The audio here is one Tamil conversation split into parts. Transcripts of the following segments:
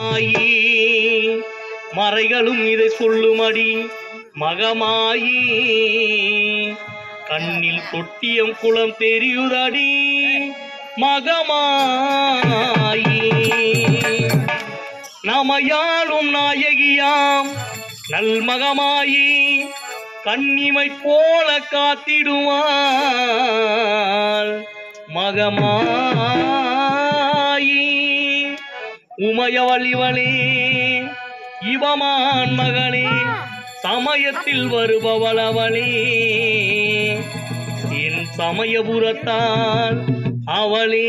ஆயி மறைகளும் இதை சொல்லுமடி மகமாயி கண்ணில் தொட்டியம் குளம் தெரியுதடி மகமாயி நமையாளும் நாயகியாம் நல்மகமாயி கண்ணிமை போல காத்திடுவாள் மகமாயி உமையவளிவளே இவமான் மகளே சமயத்தில் வருபவளவளே என் சமயபுரத்தால் அவளே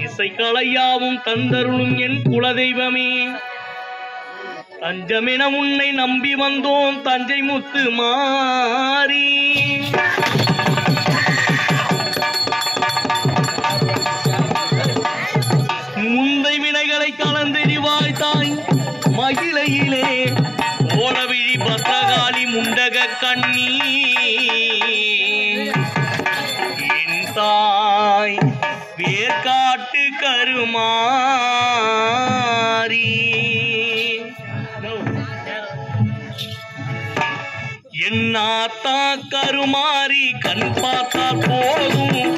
இசைக்கலையாவும் தந்தருளும் என் குலதெய்வமே தஞ்சமென உன்னை நம்பி வந்தோம் தஞ்சை முத்து மாறி முந்தை வினைகளை கலந்தெறிவாய் தாய் மகிழையிலே ஓடவிழி பத்ரகாளி முண்டக கண்ணி என் தாய் வேர்காட்டு கருமாரி என்னாத்தா கருமாரி கண் பார்த்தா போதும்